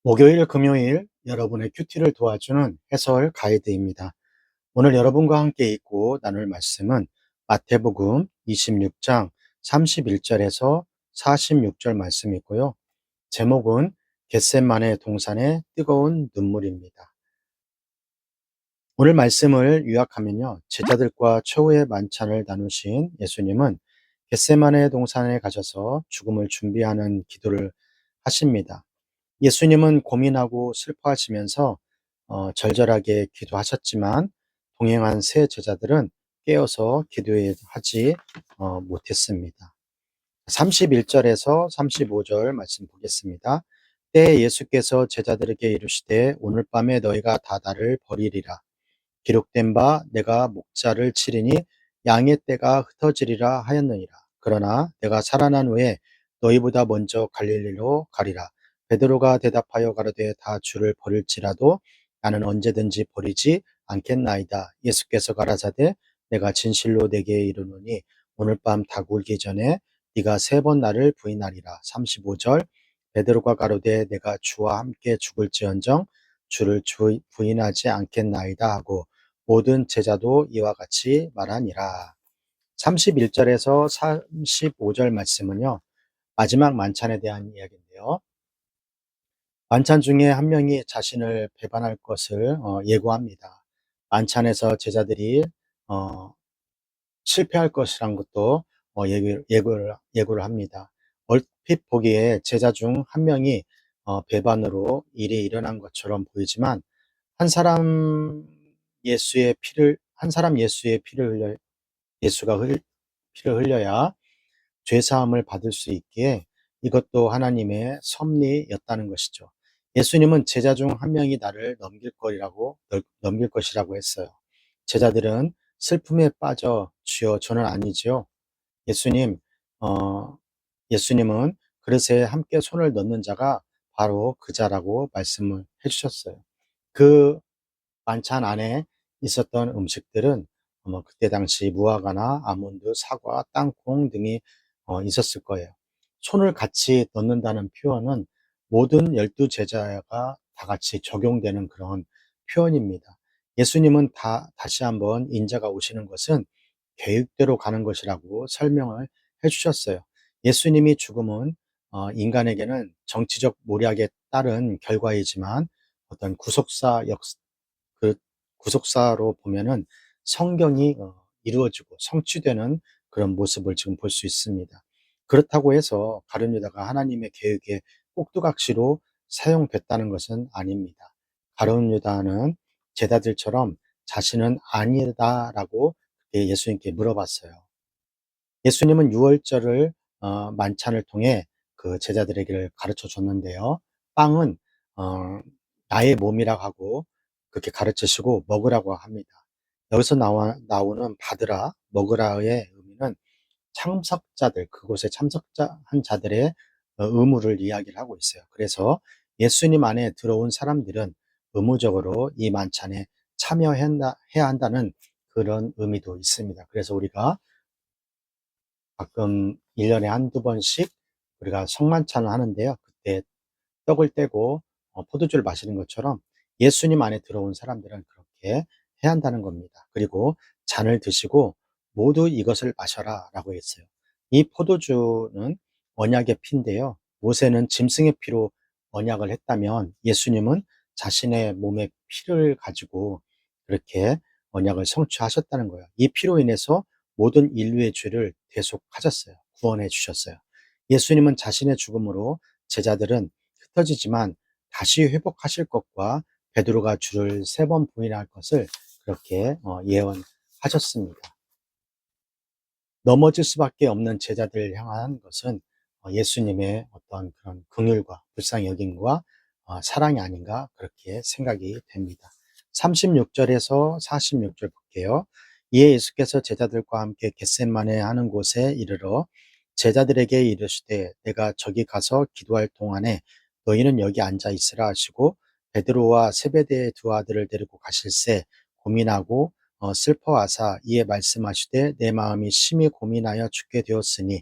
목요일, 금요일 여러분의 큐티를 도와주는 해설 가이드입니다. 오늘 여러분과 함께 읽고 나눌 말씀은 마태복음 26장 31절에서 46절 말씀이고요. 제목은 겟세마네 동산의 뜨거운 눈물입니다. 오늘 말씀을 요약하면요. 제자들과 최후의 만찬을 나누신 예수님은 겟세마네 동산에 가셔서 죽음을 준비하는 기도를 하십니다. 예수님은 고민하고 슬퍼하시면서 절절하게 기도하셨지만 동행한 세 제자들은 깨어서 기도하지 못했습니다. 31절에서 35절 말씀 보겠습니다. 때에 예수께서 제자들에게 이르시되 오늘 밤에 너희가 다 나를 버리리라. 기록된 바 내가 목자를 치리니 양의 떼가 흩어지리라 하였느니라. 그러나 내가 살아난 후에 너희보다 먼저 갈릴리로 가리라. 베드로가 대답하여 가로되 다 주를 버릴지라도 나는 언제든지 버리지 않겠나이다. 예수께서 가라사대 내가 진실로 내게 이르노니 오늘 밤 다굴기 전에 네가 세 번 나를 부인하리라. 35절 베드로가 가로되 내가 주와 함께 죽을지언정 주를 부인하지 않겠나이다 하고 모든 제자도 이와 같이 말하니라. 31절에서 35절 말씀은요. 마지막 만찬에 대한 이야기인데요. 만찬 중에 한 명이 자신을 배반할 것을 예고합니다. 만찬에서 제자들이 어, 실패할 것이란 것도 예고를 합니다. 얼핏 보기에 제자 중 한 명이 배반으로 일이 일어난 것처럼 보이지만 한 사람 예수의 피를 흘려야 죄 사함을 받을 수 있기에 이것도 하나님의 섭리였다는 것이죠. 예수님은 제자 중 한 명이 나를 넘길 것이라고 했어요. 제자들은 슬픔에 빠져 주여 저는 아니지요. 예수님, 어, 예수님은 그릇에 함께 손을 넣는 자가 바로 그 자라고 말씀을 해주셨어요. 그 만찬 안에 있었던 음식들은 그때 당시 무화과나 아몬드, 사과, 땅콩 등이 있었을 거예요. 손을 같이 넣는다는 표현은 모든 12제자가 다 같이 적용되는 그런 표현입니다. 예수님은 다시 한번 인자가 오시는 것은 계획대로 가는 것이라고 설명을 해주셨어요. 예수님이 죽음은 인간에게는 정치적 모략에 따른 결과이지만 어떤 그 구속사로 보면은 성경이 이루어지고 성취되는 그런 모습을 지금 볼 수 있습니다. 그렇다고 해서 가룟 유다가 하나님의 계획에 꼭두각시로 사용됐다는 것은 아닙니다. 가룟 유다는 제자들처럼 자신은 아니다라고 예수님께 물어봤어요. 예수님은 유월절을 만찬을 통해 그 제자들에게 가르쳐 줬는데요. 빵은 어, 나의 몸이라고 하고 그렇게 가르치시고 먹으라고 합니다. 여기서 나오는 받으라, 먹으라의 의미는 참석자들, 그곳에 참석한 자들의 의무를 이야기를 하고 있어요. 그래서 예수님 안에 들어온 사람들은 의무적으로 이 만찬에 참여해야 한다는 그런 의미도 있습니다. 그래서 우리가 가끔 1년에 한두 번씩 우리가 성만찬을 하는데요. 그때 떡을 떼고 포도주를 마시는 것처럼 예수님 안에 들어온 사람들은 그렇게 해야 한다는 겁니다. 그리고 잔을 드시고 모두 이것을 마셔라 라고 했어요. 이 포도주는 언약의 피인데요. 모세는 짐승의 피로 언약을 했다면 예수님은 자신의 몸의 피를 가지고 그렇게 언약을 성취하셨다는 거예요. 이 피로 인해서 모든 인류의 죄를 대속하셨어요. 구원해 주셨어요. 예수님은 자신의 죽음으로 제자들은 흩어지지만 다시 회복하실 것과 베드로가 주를 3번 부인할 것을 그렇게 예언하셨습니다. 넘어질 수밖에 없는 제자들을 향한 것은 예수님의 어떤 그런 긍휼과 불쌍히 여김과 사랑이 아닌가 그렇게 생각이 됩니다. 36절에서 46절 볼게요. 이에 예수께서 제자들과 함께 겟세마네 하는 곳에 이르러 제자들에게 이르시되 내가 저기 가서 기도할 동안에 너희는 여기 앉아 있으라 하시고 베드로와 세베대의 두 아들을 데리고 가실새 고민하고 슬퍼하사 이에 말씀하시되 내 마음이 심히 고민하여 죽게 되었으니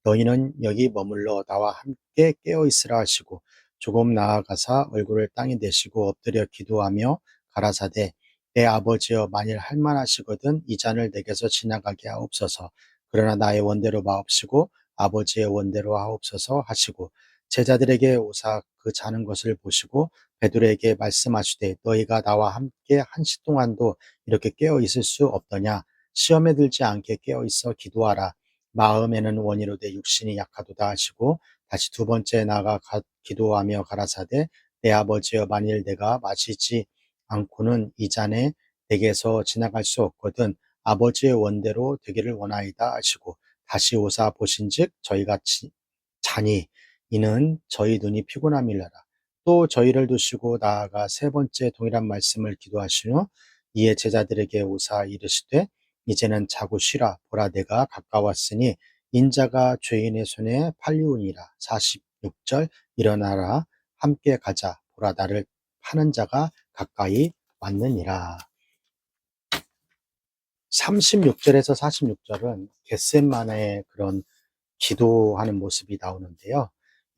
너희는 여기 머물러 나와 함께 깨어 있으라 하시고 조금 나아가사 얼굴을 땅에 내시고 엎드려 기도하며 가라사대 내 아버지여 만일 할만하시거든 이 잔을 내게서 지나가게 하옵소서. 그러나 나의 원대로 마옵시고 아버지의 원대로 하옵소서 하시고 제자들에게 오사 그 자는 것을 보시고 베드로에게 말씀하시되 너희가 나와 함께 한시 동안도 이렇게 깨어 있을 수 없더냐. 시험에 들지 않게 깨어 있어 기도하라. 마음에는 원이로되 육신이 약하도다 하시고 다시 두 번째 나가 기도하며 가라사대 내 아버지여 만일 내가 마시지 않고는 이 잔에 내게서 지나갈 수 없거든 아버지의 원대로 되기를 원하이다 하시고 다시 오사 보신즉 저희가 자니 이는 저희 눈이 피곤함이라라. 또 저희를 두시고 나아가 세 번째 동일한 말씀을 기도하시며 이에 제자들에게 오사 이르시되 이제는 자고 쉬라. 보라 내가 가까웠으니 인자가 죄인의 손에 팔리우니라. 46절 일어나라 함께 가자. 보라 나를 파는 자가 가까이 왔느니라. 36절에서 46절은 겟셋마네의 그런 기도하는 모습이 나오는데요.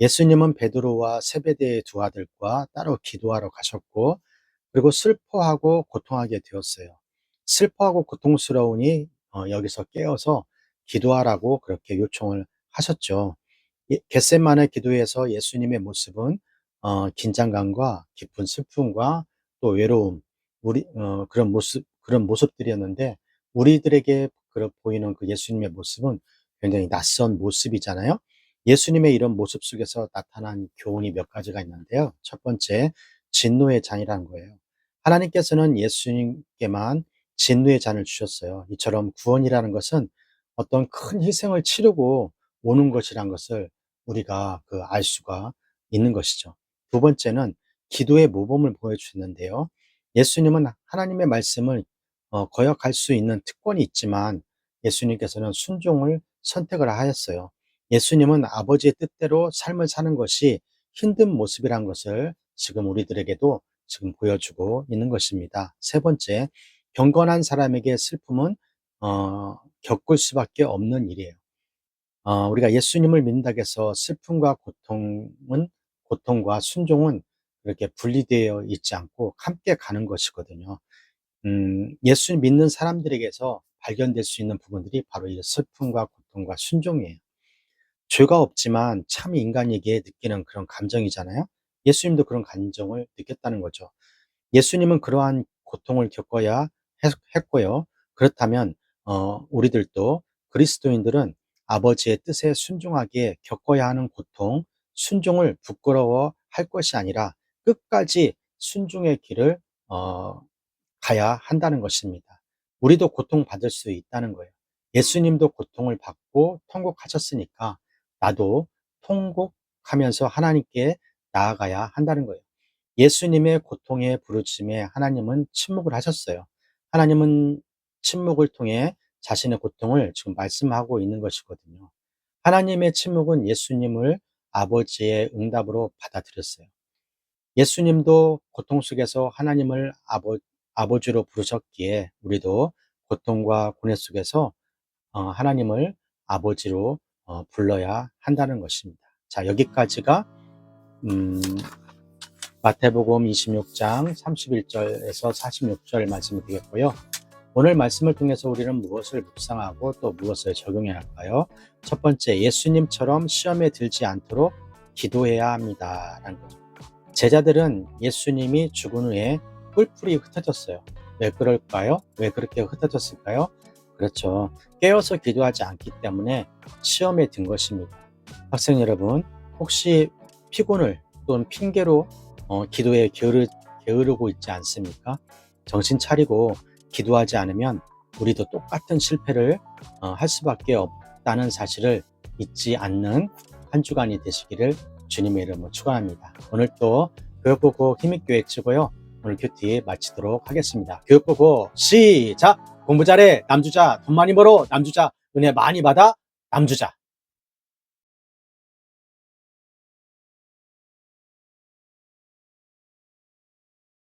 예수님은 베드로와 세베대의 두 아들과 따로 기도하러 가셨고 그리고 슬퍼하고 고통하게 되었어요. 슬퍼하고 고통스러우니 여기서 깨어서 기도하라고 그렇게 요청을 하셨죠. 겟셋마네 기도에서 예수님의 모습은 긴장감과 깊은 슬픔과 또 외로움, 그런 모습들이었는데 우리들에게 보이는 그 예수님의 모습은 굉장히 낯선 모습이잖아요. 예수님의 이런 모습 속에서 나타난 교훈이 몇 가지가 있는데요. 첫 번째, 진노의 잔이라는 거예요. 하나님께서는 예수님께만 진노의 잔을 주셨어요. 이처럼 구원이라는 것은 어떤 큰 희생을 치르고 오는 것이란 것을 우리가 알 수가 있는 것이죠. 두 번째는 기도의 모범을 보여주셨는데요. 예수님은 하나님의 말씀을 거역할 수 있는 특권이 있지만 예수님께서는 순종을 선택을 하였어요. 예수님은 아버지의 뜻대로 삶을 사는 것이 힘든 모습이란 것을 지금 우리들에게도 지금 보여주고 있는 것입니다. 세 번째, 경건한 사람에게 슬픔은 겪을 수밖에 없는 일이에요. 우리가 예수님을 믿는다고 해서 슬픔과 고통과 순종은 이렇게 분리되어 있지 않고 함께 가는 것이거든요. 예수 믿는 사람들에게서 발견될 수 있는 부분들이 바로 이 슬픔과 고통과 순종이에요. 죄가 없지만 참 인간에게 느끼는 그런 감정이잖아요. 예수님도 그런 감정을 느꼈다는 거죠. 예수님은 그러한 고통을 겪어야 했고요. 그렇다면 우리들도 그리스도인들은 아버지의 뜻에 순종하게 겪어야 하는 고통, 순종을 부끄러워할 것이 아니라 끝까지 순종의 길을 가야 한다는 것입니다. 우리도 고통받을 수 있다는 거예요. 예수님도 고통을 받고 통곡하셨으니까 나도 통곡하면서 하나님께 나아가야 한다는 거예요. 예수님의 고통의 부르심에 하나님은 침묵을 하셨어요. 하나님은 침묵을 통해 자신의 고통을 지금 말씀하고 있는 것이거든요. 하나님의 침묵은 예수님을 아버지의 응답으로 받아들였어요. 예수님도 고통 속에서 하나님을 아버지로 부르셨기에 우리도 고통과 고뇌 속에서 하나님을 아버지로 불러야 한다는 것입니다. 자, 여기까지가 음, 마태복음 26장 31절에서 46절 말씀이 되겠고요. 오늘 말씀을 통해서 우리는 무엇을 묵상하고 또 무엇을 적용해야 할까요? 첫 번째, 예수님처럼 시험에 들지 않도록 기도해야 합니다. 라는 거죠. 제자들은 예수님이 죽은 후에 뿔뿔이 흩어졌어요. 왜 그럴까요? 왜 그렇게 흩어졌을까요? 그렇죠. 깨어서 기도하지 않기 때문에 시험에 든 것입니다. 학생 여러분, 혹시 피곤을 또는 핑계로 기도에 게으르고 있지 않습니까? 정신 차리고 기도하지 않으면 우리도 똑같은 실패를 할 수밖에 없다는 사실을 잊지 않는 한 주간이 되시기를 주님의 이름으로 축원합니다. 오늘 또 교육보고 힘있게 외치고요. 오늘 큐티 마치도록 하겠습니다. 교육보고 시작! 공부 잘해 남주자, 돈 많이 벌어 남주자, 은혜 많이 받아 남주자.